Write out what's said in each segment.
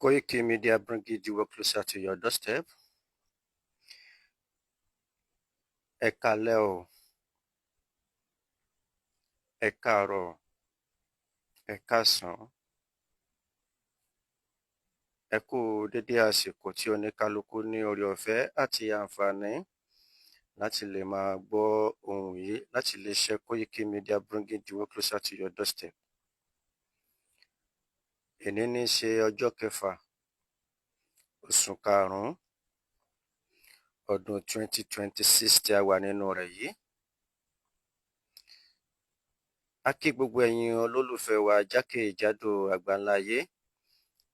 Koiki Media bring the work closer to your doorstep. Ẹ káalẹ́ o, ẹ káàárọ̀, ẹ káàsán, ẹ kú dédé àsìkò tí oníkálukú ní oore ọ̀fẹ́ àti àǹfààní láti lè máa gbọ́ ohùn yìí láti iléeṣẹ́ Koiki Media bringing the work closer to your doorstep. Èní ní í ṣe ọjọ́ kẹfà oṣù karùn-ún ọdún 2026 tí a wà nínú rẹ̀ yìí. A kí gbogbo ẹ̀yin olólùfẹ́ wa jákèjádò àgbáńlá ayé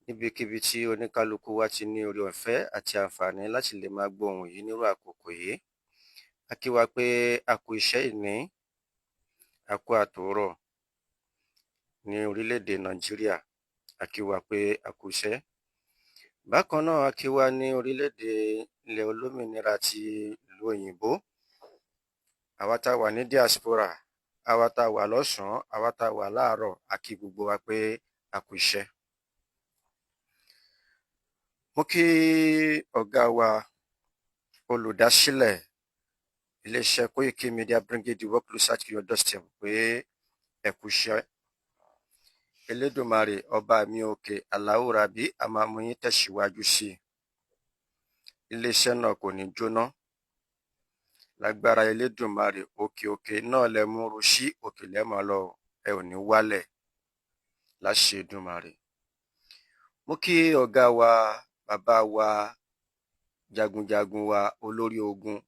níbikíbi tí oníkálukú wa ti ní oore ọ̀fẹ́ àti àǹfààní láti lè máa gbọ́ ohùn yìí nírú àkókò yìí. A kí wa pé a kú iṣẹ́ ìní, a kú àtòórọ̀ ní orílẹ̀-èdè Nàìjíríà, a kí wa pé a kú iṣẹ́. Bákan náà a kí wa ní orílẹ̀-èdè ilẹ̀ olómìnira ti ìlú òyìnbó, àwa tá a wà ní diaspora, àwa tá a wà lọ́sàn-án, àwa tá a wà láàárọ̀, a kí gbogbo wa pé a kú iṣẹ́. Mo kí ọ̀gá wa olùdásílẹ̀ iléeṣẹ́ Koiki Media bringing the work closer to your doorstep pé ẹ kú iṣẹ́. Elédùmarè ọba mi òkè aláwòrábí a máa mú yín tẹ̀síwájú sí i. Iléeṣẹ́ náà kò ní jóná. Lágbára Elédùmarè òkè òkè náà lẹ mú ru sí, òkè lẹ́mọ̀ lọ, ẹ ò ní wálẹ̀ láṣẹ Èdùmàrè. Mo kí ọ̀gá wa, bàbá wa, jagunjagun wa, olórí ogun,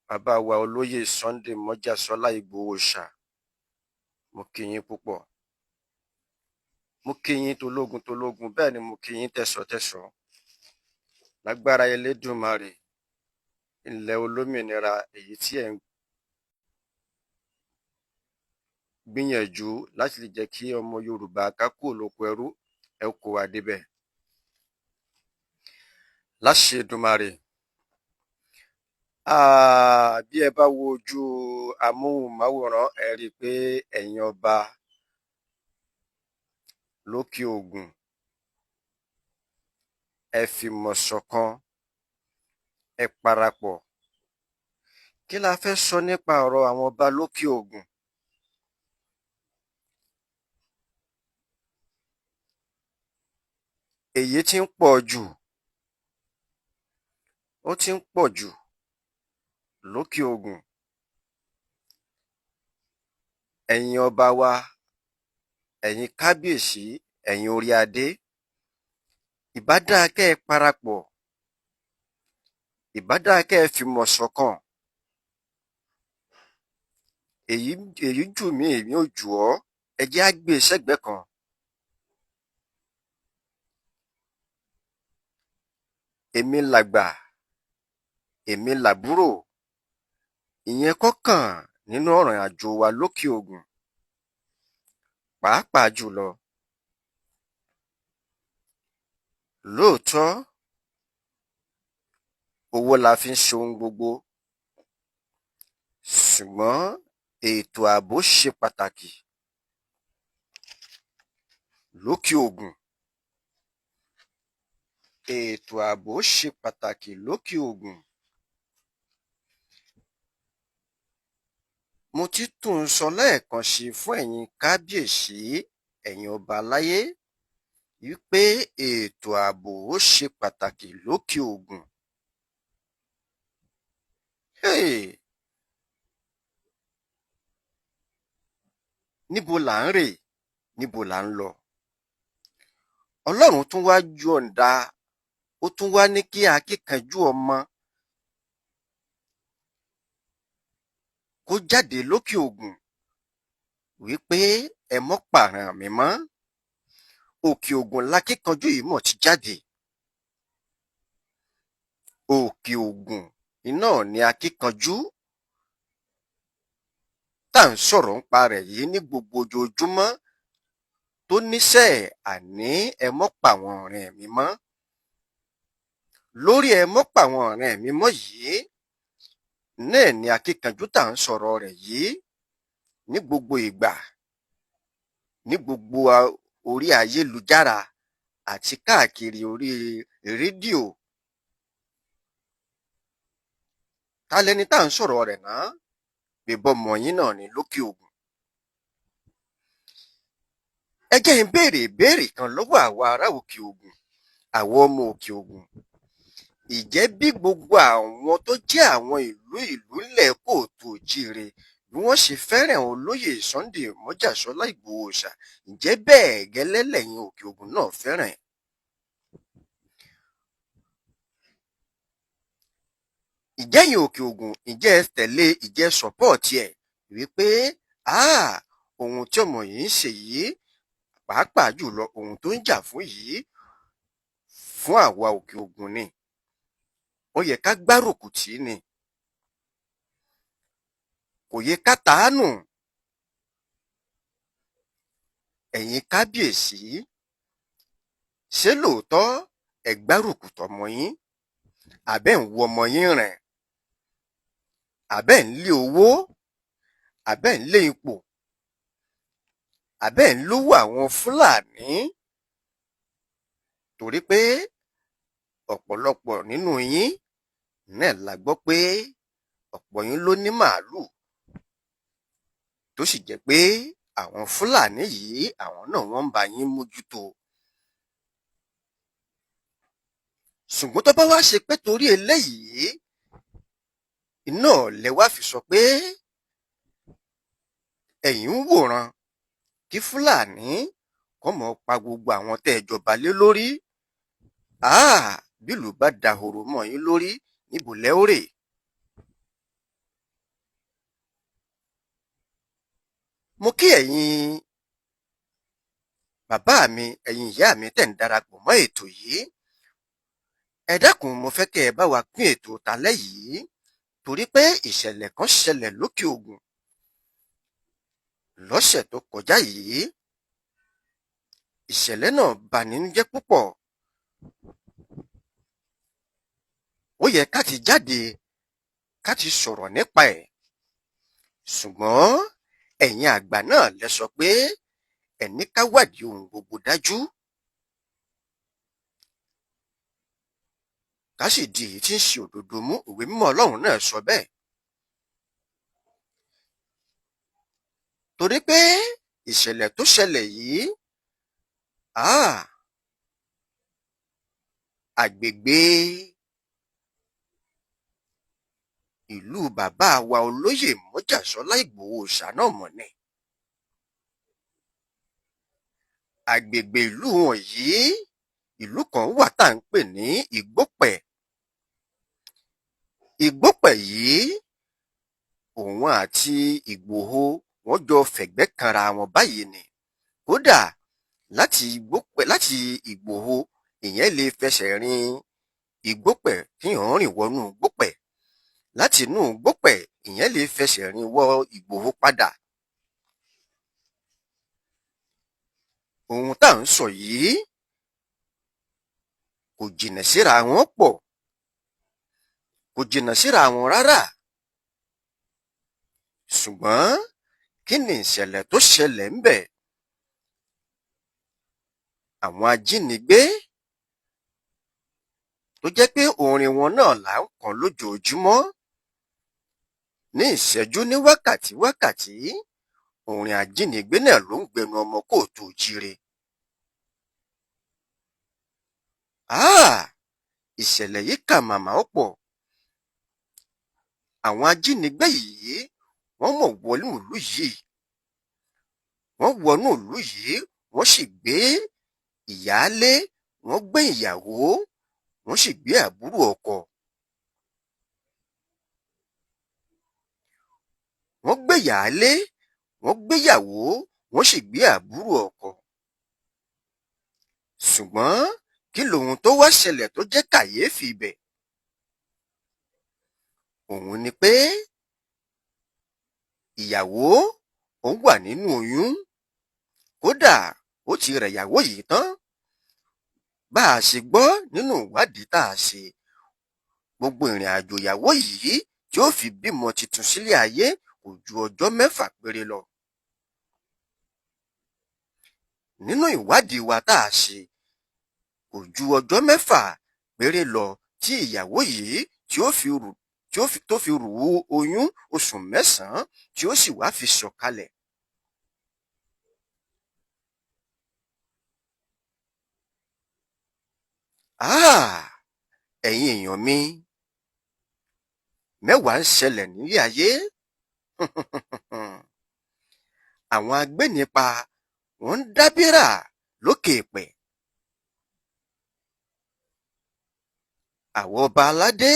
bàbá wa olóyè Sunday Mọ́jàsọ́lá Ìgbòho Òòṣà. Mo kí yín púpọ̀. Mo kí yín tológun tológun, bẹ́ẹ̀ ni mo kí yín tẹ̀sọ̀tẹ̀sọ̀. Lágbára Elédùmarè ilẹ̀ olómìnira èyí tí ẹ̀ ń gbìyànjú láti lè jẹ́ kí ọmọ Yorùbá ká kúrò lóko ẹrú, ẹ kó wa débẹ̀ láṣẹ Èdùmàrè. Bí ẹ bá wo ojú amóhùnmáwòrán, ẹ rí i pé ẹ̀yin ọba lókè Ògùn ẹ fìmọ̀ ṣọ̀kan, ẹ parapọ̀. Kí la fẹ́ sọ nípa ọ̀rọ̀ àwọn ọba lókè Ògùn? Èyí tí ń pọ̀ jù, ó ti ń pọ̀ jù lókè Ògùn. Ẹ̀yin ọba wa, ẹ̀yin kábíyèsí, ẹ̀yin orí adé, ìbá dáa kẹ́ ẹ parapọ̀, ìbá dáa kẹ́ ẹ fìmọ̀ ṣọ̀kan. Èyí jù mí, èmi ò jù ọ́, ẹ jẹ́ á gbé sẹ́gbẹ̀ẹ́ kan. Èmi làgbà, èmi làbúrò, ìyẹn kọ́ kàn nínú ọ̀rọ̀ àjò wa lókè Ògùn. Pàápàá jùlọ, lóòótọ́ owó la fi ń ṣe ohun gbogbo, ṣùgbọ́n ètò ààbò ṣe pàtàkì lókè Ògùn. Ètò ààbò ṣe pàtàkì lókè Ògùn. Mo ti tún ń sọ lẹ́ẹ̀kan sí fún ẹ̀yin kábíyèsí, ẹ̀yin ọba aláyé, wípé ètò ààbò ó ṣe pàtàkì lókè Ògùn. Níbo là ń rè, níbo là ń lọ? Ọlọ́run tún wá yọ̀ǹda, ó tún wá ní kí akíkanjú ọmọ kó jáde lókè Ògùn wípé ẹ mọ́ pààràn mi mọ́. Òkè Ògùn lákíkanjú yìí mọ̀ ti jáde. Òkè Ògùn iná ni akíkanjú tá à ń sọ̀rọ̀ nípa rẹ̀ yìí ní gbogbo ojoojúmọ́ tó níṣẹ́ àní ẹ mọ́ pàwọn ọ̀rẹ́ mi mọ́. Lórí ẹ mọ́ pàwọn ọ̀rẹ́ mi mọ́ yìí náà ni akíkanjú tá à ń sọ̀rọ̀ rẹ̀ yìí ní gbogbo ìgbà, ní gbogbo orí ayélujára àti káàkiri orí rédíò. Ta lẹni tá à ń sọ̀rọ̀ rẹ̀ náà? Bíbọ́mọ yín náà ní lókè Ògùn. Ẹ jẹ́ n béèrè ìbéèrè kan lọ́wọ́ àwa ará òkè Ògùn, àwọn ọmọ òkè Ògùn. Ìjẹ́ bí gbogbo àwọn tó jẹ́ àwọn ìlú ńlẹ̀ Kóòtù Òjíire bí wọ́n ṣe fẹ́ràn olóyè Sunday Mọ́jàsọ́lá Ìgbòho Òòṣà, ǹjẹ́ bẹ́ẹ̀ gẹ́lẹ́ lẹ́yìn òkè Ògùn náà fẹ́ràn ẹ̀? Ìjẹ́yìn òkè Ògùn ìjẹ́ tẹ̀lé ìjẹ́ sọ́pọ̀tì ẹ̀ wípé ohun tí ọmọ yìí ń ṣe yìí, pàápàá jùlọ ohun tó ń jà fún yìí, fún àwa òkè Ògùn ni, ó yẹ ká gbárùkù tì í ni, kò yẹ ká tàánù. Ẹ̀yin kábíyèsí, ṣé lóòótọ́ ẹ gbárùkù tọmọ yín? Àbẹ́ ń wo ọmọ yín rìn? Àbẹ́ ń lé owó? Àbẹ́ ń lé ipò? Àbẹ́ ń lówó àwọn Fúlàní? Torí pé ọ̀pọ̀lọpọ̀ nínú yín náà la gbọ́ pé ọ̀pọ̀ yín ló ní màálù, tó sì jẹ́ pé àwọn Fúlàní yìí àwọn náà wọ́n ń bá yín mójútó. Ṣùgbọ́n tó bá wá ṣe pé torí eléyìí iná lẹ wá fi sọ pé ẹ̀yin ń wòran kí Fúlàní kọ́ mọ́ pa gbogbo àwọn tẹ́ ẹ jọba lé lórí, bílù bá dahoro mọ́ yín lórí, níbo lẹ́ ó rè? Mo kí ẹ̀yin bàbá mi, ẹ̀yin ìyá mi tẹ̀ ń darapọ̀ mọ́ ètò yìí. Ẹ dákun, mo fẹ́ kẹ́ ẹ bá wa pín ètò tálẹ́ yìí, torí pé ìṣẹ̀lẹ̀ kan ṣẹlẹ̀ lókè Ògùn lọ́sẹ̀ tó kọjá yìí. Ìṣẹ̀lẹ̀ náà bani nínú jẹ́ púpọ̀. Ó yẹ ká ti jáde ká ti sọ̀rọ̀ nípa ẹ̀, ṣùgbọ́n ẹ̀yin àgbà náà lẹ sọ pé ẹni ká wádìí ohun gbogbo dájú, ká sì di èyí tí ń ṣe òdodo mú. Ìwé mímọ́ Ọlọ́run náà sọ bẹ́ẹ̀. Torí pé ìṣẹ̀lẹ̀ tó ṣẹlẹ̀ yìí, àgbègbè ìlú bàbá wa olóyè Mọ́jàsọ́lá Ìgbòho Òòṣà náà mọ̀ ni. Àgbègbè ìlú wọn yìí, ìlú kan wà tá à ń pè ní Ìgbópẹ̀. Ìgbópẹ̀ yìí, òun àti Ìgbòho wọ́n jọ fẹ̀gbẹ́ kanra wọn báyìí ni. Kódà láti Ìgbòho ìyẹn lè fẹsẹ̀ rin Ìgbópẹ̀ kí èèyàn rìn wọnú Ìgbópẹ̀. Láti inú Ìgbópẹ̀ ìyẹn lè fẹsẹ̀ rin wọ Ìgbòho padà. Ohun tá à ń sọ yìí kò jìnnà síra wọn pọ̀, kò jìnnà síra wọn rárá. Ṣùgbọ́n kí ni ìṣẹ̀lẹ̀ tó ṣẹlẹ̀ ń bẹ̀? Àwọn ajínigbé tó jẹ́ pé orin wọn náà là ń kàn lójoojúmọ́, ní ìṣẹ́jú, ní wákàtí, orin ajínigbé náà ló ń gbẹnu ọmọ Kóòtù Òjíire. Ìṣẹ̀lẹ̀ yìí kà màmá ó pọ̀. Àwọn ajínigbé yìí wọ́n mọ̀ wọnú ìlú yìí, wọ́n sì gbé ìyáálé, wọ́n gbé ìyàwó, wọ́n sì gbé àbúrò ọkọ. Wọ́n gbé ìyáálé, wọ́n gbéyàwó, wọ́n sì gbé àbúrò ọkọ. Ṣùgbọ́n kí lohun tó wá ṣẹlẹ̀ tó jẹ́ kàyéfì ibẹ̀? Òun ni pé ìyàwó òun wà nínú oyún, kódà ó ti rẹ̀ ìyàwó yìí tán. Bá a ṣe gbọ́ nínú ìwádìí tá a ṣe, gbogbo ìrìn àjò ìyàwó yìí tí ó fi bímọ tuntun sílé ayé kò ju ọjọ́ 6 péré lọ. nínú ìwádìí wa tá a ṣe kò ju ọjọ́ 6 péré lọ tí ìyàwó yìí tó fi rù ú oyún oṣù 9 tí ó sì wá fi sọ̀kalẹ̀. Ẹ̀yin èèyàn mi, mẹ́wàá ń ṣẹlẹ̀ nílé ayé. Àwọn agbénipa wọ́n ń dábìrà lókè èèpẹ̀. Àwọn ọba aládé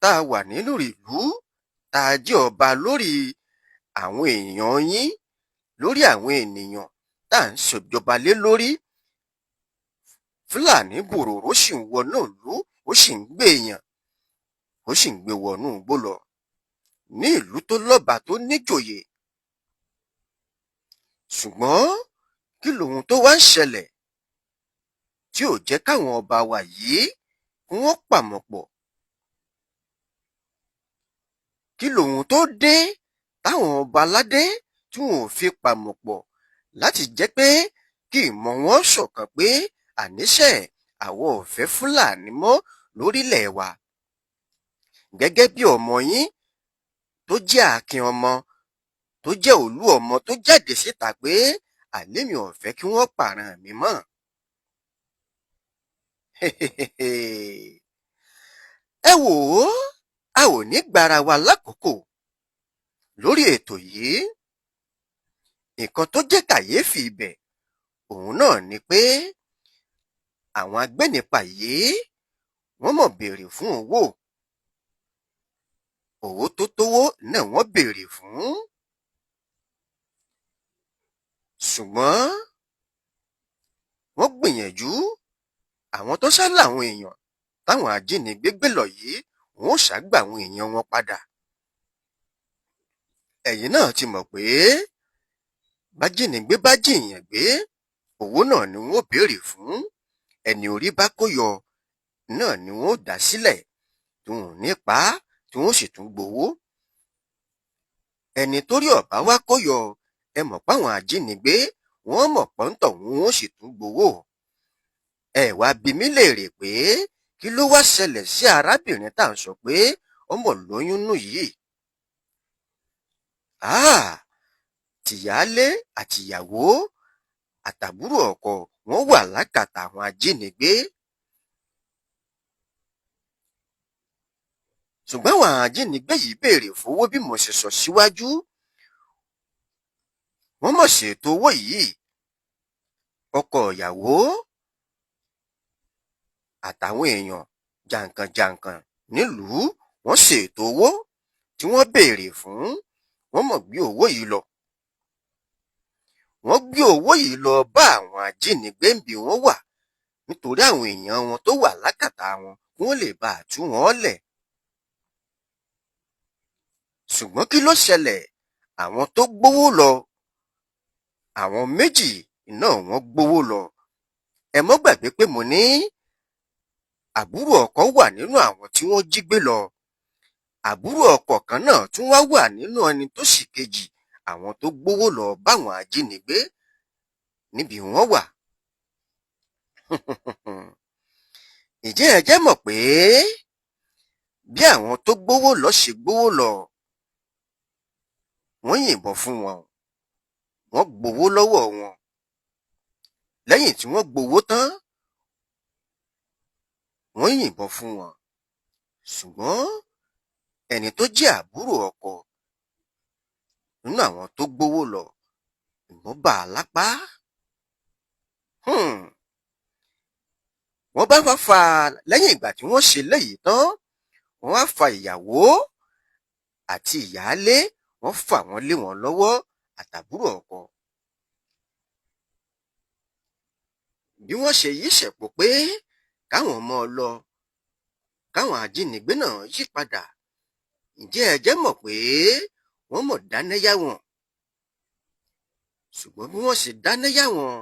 tá a wà nínú ìlú tá a jẹ́ ọba lórí àwọn èèyàn yín, lórí àwọn ènìyàn tá à ń ṣèjọba lé lórí. Fúlàní bòròró sì ń wọnú ìlú, ó sì ń gbé èèyàn, ó sì ń gbé wọnú igbó lọ ní ìlú tó lọ́ba tó níjòyè. Ṣùgbọ́n kí lóhun tó wá ń ṣẹlẹ̀ tí ò jẹ́ káwọn ọba wa yìí kí wọ́n pàmọ̀ pọ̀? Kí lóhun tó dé táwọn ọba aládé tí wọn ò fi pàmọ̀ pọ̀ láti jẹ́ pé kí ìmọ̀ wọn ṣọ̀kan pé àníṣe àwọn ò fẹ́ Fúlàní mọ́ lórílẹ̀ wa? Gẹ́gẹ́ bí ọmọ yín tó jẹ́ akin ọmọ, tó jẹ́ olú ọmọ tó jáde síta pé àlè mi ò fẹ́ kí wọ́n pààràn mi mọ́. Ẹ wò ó, a ò ní gbára wa lákòókò lórí ètò yìí. Nǹkan tó jẹ́ kàyéfì ibẹ̀ òun náà ni pé àwọn agbénipa yìí wọ́n mọ̀ béèrè fún owó tó tówó náà wọ́n béèrè fún. Ṣùgbọ́n wọ́n gbìyànjú, àwọn tó sá làwọn èèyàn táwọn ajínigbé gbé lọ yìí wọ́n ó ṣàgbà àwọn èèyàn wọn padà. Ẹ̀yin náà ti mọ̀ pé bájínigbé bá jìyàn gbé, owó náà ni wọ́n ó béèrè fún. Ẹni orí bá kó yọ náà ni wọ́n ó dá sílẹ̀ tí wọn ò ní pa á, tí wọ́n sì tún gbowó. Ẹni torí ọ̀bá wá kó yọ, ẹ mọ̀ páwọn ajínigbé wọ́n mọ̀ pọ́ńtọ̀ wọn ó sì tún gbowó. Ẹ wá bi mí léèrè pé kí ló wá ṣẹlẹ̀ sí arábìnrin tá à ń sọ pé ọmọ lóyún nù yìí? Tìyálé àtìyàwó àtàbúrò ọkọ wọn wà lákàtà àwọn ajínigbé. Ṣùgbọ́n àwọn ajínigbé yìí béèrè fowó bí mo ṣe sọ síwájú. Wọ́n mọ̀ ṣètò owó yìí. Ọkọ ìyàwó àtàwọn èèyàn jàǹkànjàǹkàn nílùú wọ́n ṣètò owó tí wọ́n béèrè fún. Wọ́n mọ̀ gbé owó yìí lọ. Wọ́n gbé owó yìí lọ bá àwọn ajínigbé bí wọ́n wà, nítorí àwọn èèyàn wọn tó wà lákàtà wọn kí wọ́n lè bá tú wọn lẹ̀. Ṣùgbọ́n kí ló ṣẹlẹ̀? Àwọn tó gbówó lọ, àwọn méjì náà wọ́n gbówó lọ. Ẹ mọ́ gbàgbé pé mo ní àbúrò ọkọ wà nínú àwọn tí wọ́n jí gbé lọ. Àbúrò ọkọ kan náà tún wá wà nínú ẹni tó sì kejì àwọn tó gbówó lọ báwọn ajínigbé níbi wọ́n wà. Ǹjẹ́ ẹ jẹ́ mọ̀ pé bí àwọn tó gbówó lọ ṣe gbówó lọ, wọ́n yìnbọn fún wọn, wọ́n gbowó lọ́wọ́ wọn. Lẹ́yìn tí wọ́n gbowó tán, wọ́n yìnbọn fún wọn. Ṣùgbọ́n ẹni tó jẹ́ àbúrò ọkọ nínú àwọn tó gbówó lọ, ìbọn bá a lápá. Wọ́n bá wá fa, lẹ́yìn ìgbà tí wọ́n ṣe léyìí tán, wọ́n wá fa ìyàwó àti ìyáálé, wọ́n fà wọ́n lé wọn lọ́wọ́ àtàbúrò ọkọ. Bí wọ́n ṣe yí ṣẹ̀pọ̀ pé káwọn ọmọ lọ, káwọn ajínigbé náà yí padà. Ǹjẹ́ ẹ jẹ́ mọ̀ pé wọ́n mọ̀ dánáyà wọn? Ṣùgbọ́n bí wọ́n ṣe dánáyà wọn,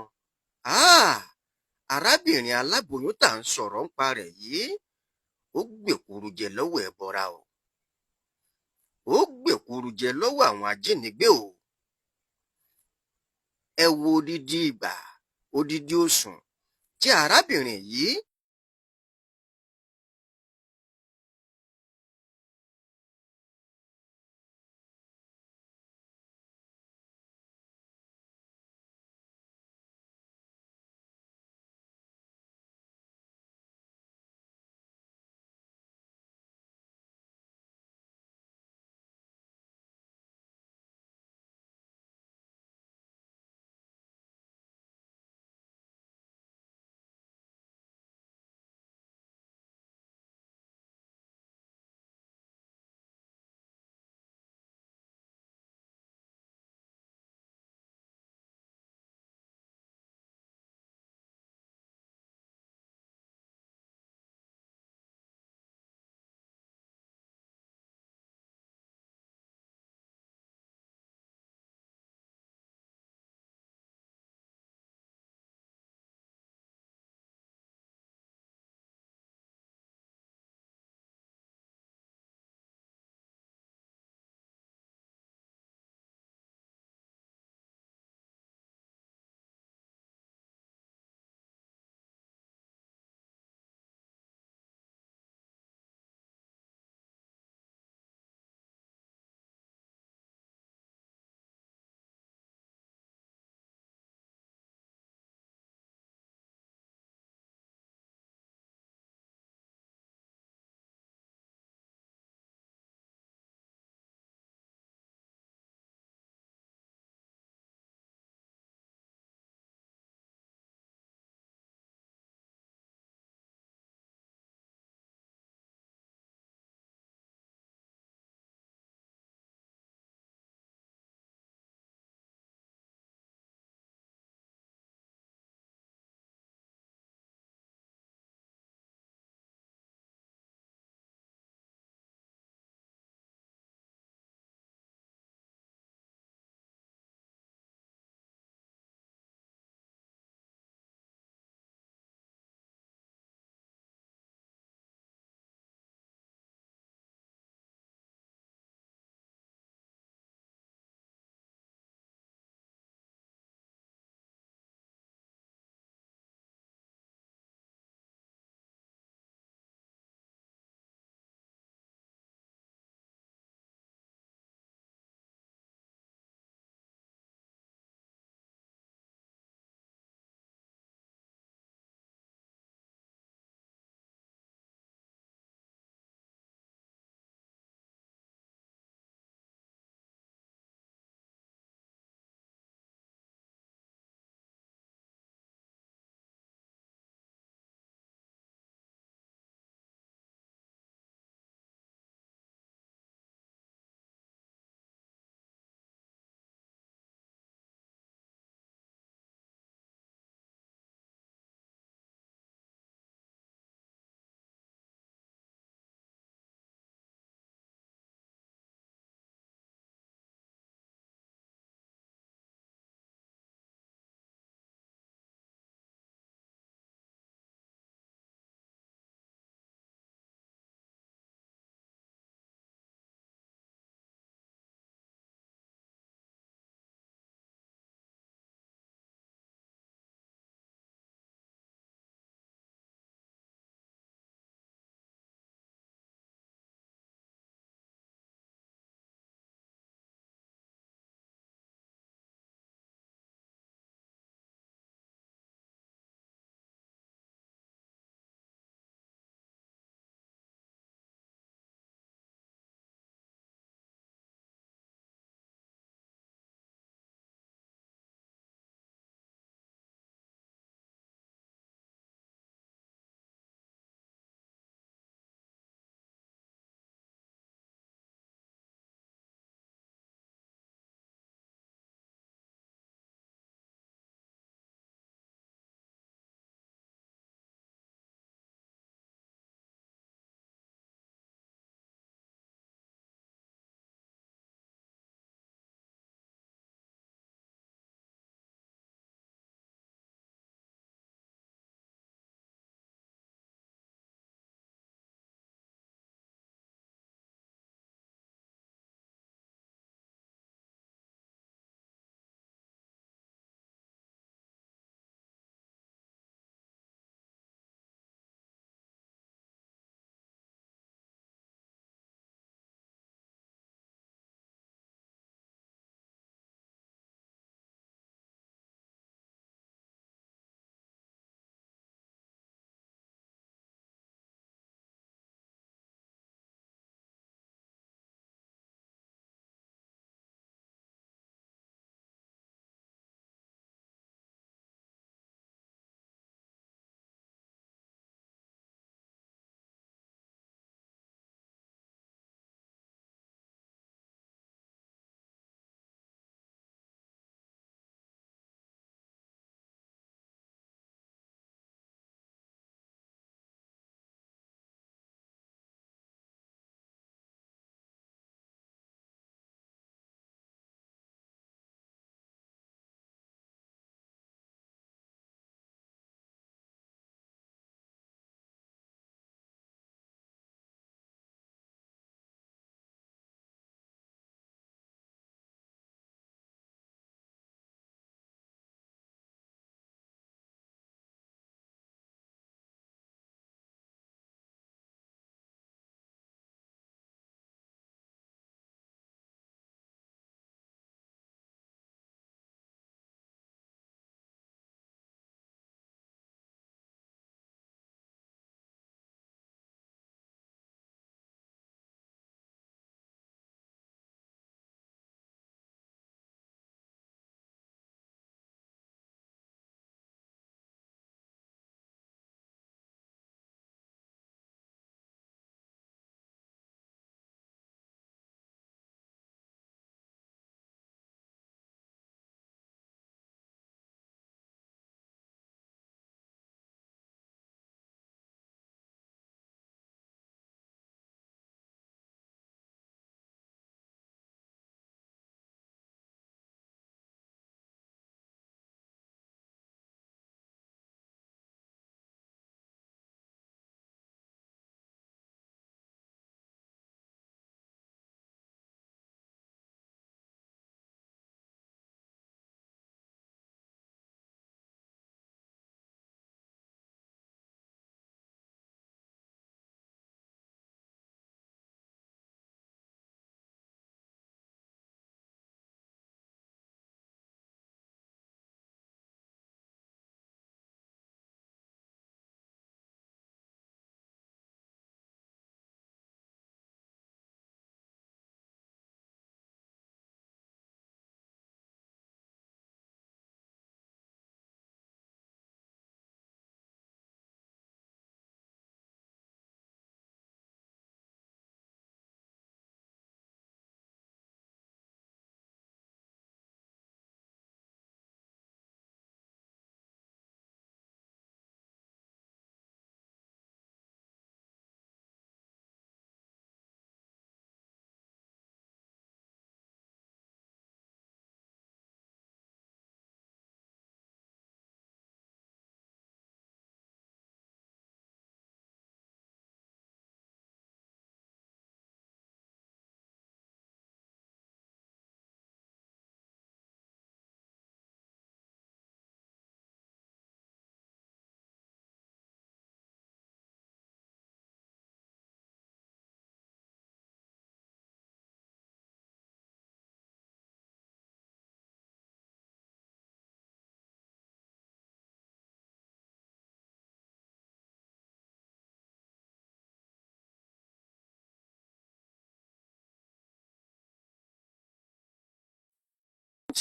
arábìnrin aláboyún tá à ń sọ̀rọ̀ ńpa rẹ̀ yìí, ó gbèkuru jẹ lọ́wọ́ ẹbọra o. Ó gbèkuru jẹ lọ́wọ́ àwọn ajínigbé o. ẹ wo odidi ìgbà, odidi oṣù tí arábìnrin yìí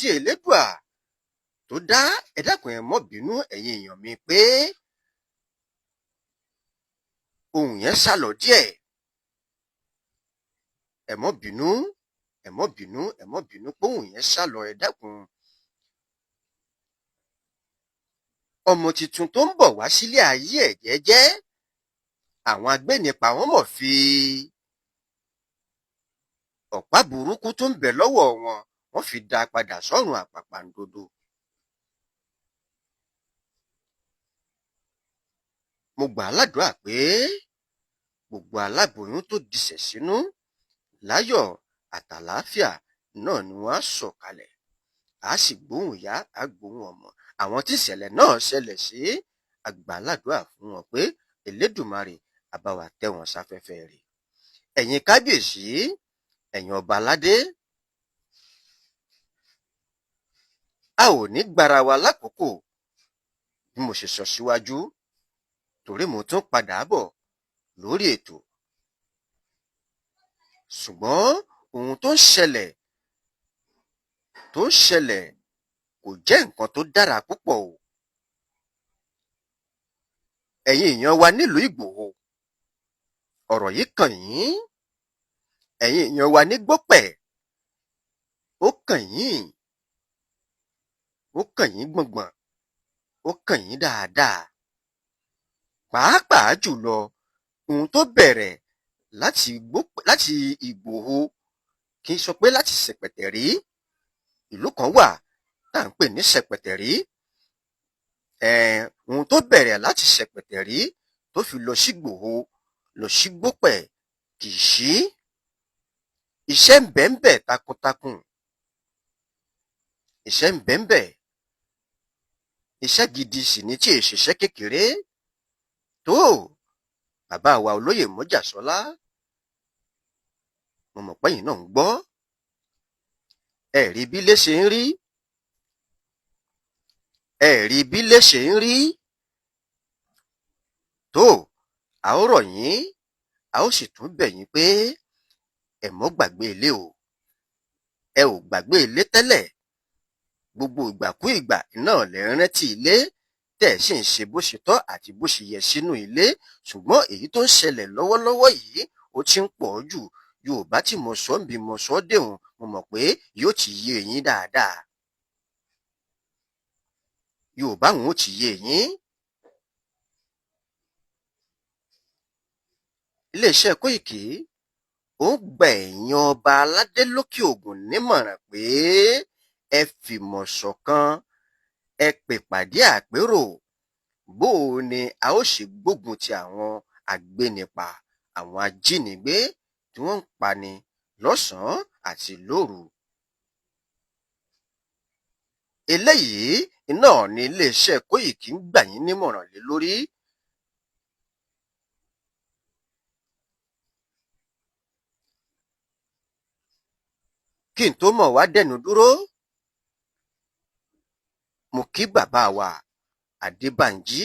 tí Elédùà tó dá, ẹ dákun ẹ mọ́ bínú ẹ̀yin èèyàn mi pé ohun yẹn sálọ díẹ̀. ẹ mọ́ bínú ẹ mọ́ bínú ẹ mọ́ bínú pé ohun yẹn sálọ, ẹ dákun. ọmọ tuntun tó ń bọ̀ wá sílé ayé ẹ̀ jẹ́jẹ́, àwọn agbénipa wọn mọ̀ fi ọ̀pá burúkú tó ń bẹ lọ́wọ́ wọn, wọ́n fi dá a padà sọ́run àpàpàǹdodo. mo gbà á ládùúrà pé gbogbo aláboyún tó disẹ̀ sínú láyọ̀ àtàlàáfíà náà ni wọ́n á sọ̀kalẹ̀, á sì gbóhùn ìyá, á gbóhùn ọmọ. àwọn tí ìṣẹ̀lẹ̀ náà ṣẹlẹ̀ sí, a gbà á ládùúrà fún wọn pé Elédùmarè á bá wa tẹ́ wọn sáfẹ́fẹ́ rẹ̀. ẹ̀yin kábíyèsí, ẹ̀yin ọba aládé, a ò ní gbára wa lákòókò bí mo ṣe sọ síwájú, torí mo tún padà bọ̀ lórí ètò. ṣùgbọ́n ohun tó ń ṣẹlẹ̀ kò jẹ́ nǹkan tó dára púpọ̀ o. ẹ̀yin èèyàn wa nílùú Ìgbòho, ọ̀rọ̀ yìí kàn yín. ẹ̀yin èèyàn wa ní Gbópẹ̀, ó kàn yín. ó kàn yín gbọ̀ngbọ̀n, ó kàn yín dáadáa. pàápàá jùlọ ohun tó bẹ̀rẹ̀ láti Ìgbòho, kì í sọ pé láti Ṣẹ̀pẹ̀tẹ̀rí. ìlú kan wà tá à ń pè ní Ṣẹ̀pẹ̀tẹ̀rí. ohun tó bẹ̀rẹ̀ láti Ṣẹ̀pẹ̀tẹ̀rí tó fi lọ sí Ìgbòho, lọ sí Gbópẹ̀, kì í sí. iṣẹ́ ń bẹ ń bẹ takuntakun. iṣẹ́ ń bẹ ń bẹ. iṣẹ́ gidi sì ni tí èṣiṣẹ́ kékeré. tó bàbá wa olóyè Mọ́jàsọ́lá, mo mọ̀ pẹ́yìn náà ń gbọ́. ẹ rí bí ilé ṣe ń rí. ẹ rí bí ilé ṣe ń rí. tó a ó rọ̀ yín, a ó sì tún bẹ̀ yín pé ẹ mọ́ gbàgbé ilé o. ẹ ò gbàgbé ilé tẹ́lẹ̀. gbogbo ìgbàkúìgbà náà lẹ ń rántí ilé, tẹ̀ sì ń ṣe bó ṣe tọ́ àti bó ṣe yẹ sínú ilé. ṣùgbọ́n èyí tó ń ṣẹlẹ̀ lọ́wọ́lọ́wọ́ yìí ó ti ń pọ̀ jù. Yorùbá tí mo sọ ń bí mo sọ déhùn, mo mọ̀ pé yóò ti yé yín dáadáa. Yorùbá òun ó ti yé yín. iléeṣẹ́ Kóìkì ó gba ẹ̀yin ọba aládé lókè Ògùn nímọ̀ràn pé ẹ fìmọ̀ ṣọ̀kan, ẹ pèpàdé àpérò bó o ní a ó ṣe gbógun ti àwọn agbénipa, àwọn ajínigbé tí wọ́n ń pani lọ́sàn-án àti lóru. eléyìí náà ni iléeṣẹ́ Kóìkì ń gbà yín nímọ̀ràn lé lórí. kí n tó mọ̀ wá dẹ̀nu dúró, mo kí bàbá wa Adébánjí,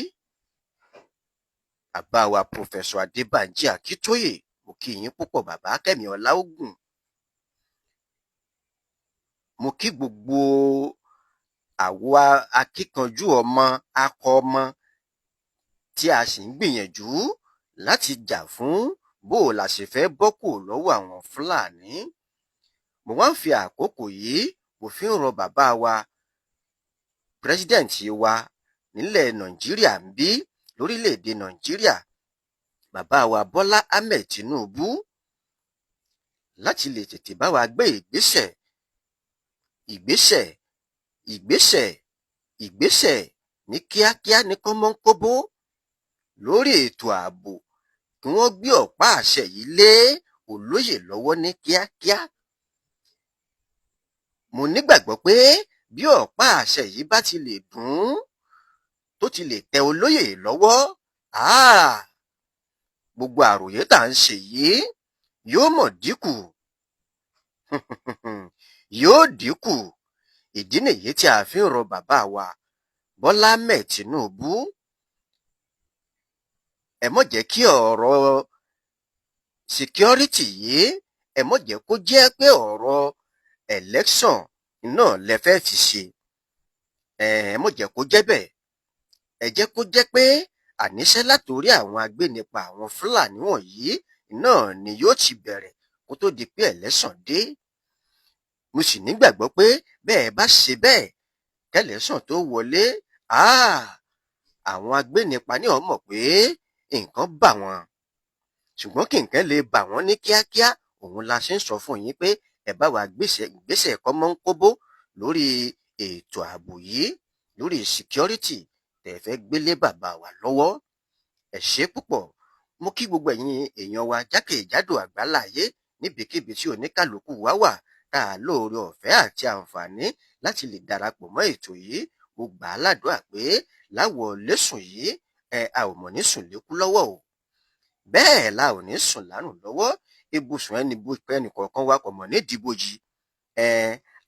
bàbá wa Pòfẹ́sọ̀ Adébánjí Akíntóyè, mo kí yín púpọ̀ bàbá, kẹ́mi ọlá ògùn. mo kí gbogbo àwa akíkanjú ọmọ, akọ ọmọ tí a sì ń gbìyànjú láti jà fún bó o la ṣe fẹ́ bọ́ kúrò lọ́wọ́ àwọn Fúlàní. mo wá ń fi àkókò yìí mo fi ń rọ bàbá wa pírẹsidẹ́ǹtì wa nílẹ̀ Nàìjíríà ń bí, lórílẹ̀‐èdè Nàìjíríà, bàbá wa Bọ́lá Ahmed Tinubu, láti lè tètè bá wa gbé ìgbésẹ̀ ní kíákíá, ní kọ́mọ́nkóbó lórí ètò ààbò, kí wọ́n gbé ọ̀pá àṣẹ yìí lé olóyè lọ́wọ́ ní kíákíá. mo nígbàgbọ́ pé bí ọ̀pá àṣẹ yìí bá ti lè dún, tó ti lè tẹ olóyè lọ́wọ́, gbogbo àròyé tá à ń ṣe yìí yóò mọ̀ dínkù. yóò dínkù. ìdí nìyí tí a fi ń rọ bàbá wa Bọ́lá Ahmed Tinubu, ẹ mọ́ jẹ́ kí ọ̀rọ̀ security yìí, ẹ mọ́ jẹ́ kó jẹ́ pé ọ̀rọ̀ election náà lẹ fẹ́ fi ṣe. Mọ̀ jẹ́ kó jẹ́ bẹ́ẹ̀. Ẹ jẹ́ kó jẹ́ pé àníṣe látòrí àwọn agbénipa àwọn Fúlàní wọ̀nyí náà ni yóò ti bẹ̀rẹ̀ kó tó di pé ẹlẹ́sàn dé. Mo sì nígbàgbọ́ pé bẹ́ẹ̀ bá ṣe bẹ́ẹ̀ kẹ́lẹ́sàn tó wọlé, àwọn agbénipa ní ó mọ̀ pé nǹkan bà wọ́n. Ṣùgbọ́n kí nǹkan lè bà wọ́n ní kíákíá, òun la ṣe ń sọ fún yín pé ẹ bá wa ìgbésẹ̀ kọ́mọ́nkóbó lórí ètò ààbò yìí, lórí security tẹ́ fẹ́ gbélé bàbá wa lọ́wọ́. Ẹ ṣé púpọ̀. Mo kí gbogbo ẹ̀yin èèyàn wa jákèjádò àgbáláyé níbikíbi tí oníkálukú wa wà tá a lóore ọ̀fẹ́ àti àǹfààní láti lè darapọ̀ mọ́ ètò yìí. Mo gbà á ládùúrà pé láwọ̀ lẹ́sùn yìí a ò mọ̀ ní sùn lékú lọ́wọ́ o. Bẹ́ẹ̀ la ò ní sùn lárùn lọ́wọ́. Ibùsùn ẹnì kọ̀ọ̀kan wa kò mọ̀ ní dìbòjì.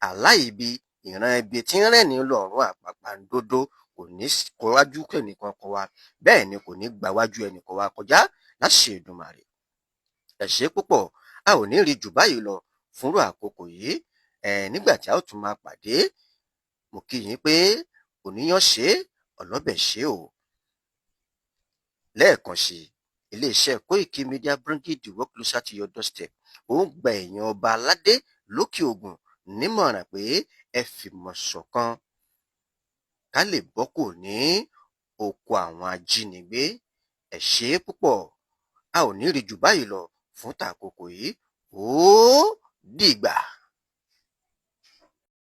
Aláìbi ìran ibi tí ń rẹ́ni lọ́rùn àpàpàǹdodo kò ní kọwájú ẹnìkan kan wa, bẹ́ẹ̀ ni kò ní gbàwájú ẹnìkan wa kọjá láṣẹ Èdùmàrè. Ẹ ṣé púpọ̀. A ò ní rí jù báyìí lọ fúnrú àkókò yìí. Nígbà tí a ó tún máa pàdé, mo kí yín pé oníyàn ṣe ọlọ́bẹ̀ ṣe o. Lẹ́ẹ̀kan sí iléeṣẹ́ Koiki Media bringing the work closer to your doorstep. Ó ń gba èèyàn ọba aládé lókè Ògùn nímọ̀ràn pé ẹ fìmọ̀ ṣọ̀kan ká lè bọ́ kò ní oko àwọn ajínigbé. Ẹ ṣé púpọ̀. A ò ní rí jù báyìí lọ fún tàkókò yìí. Ó dìgbà.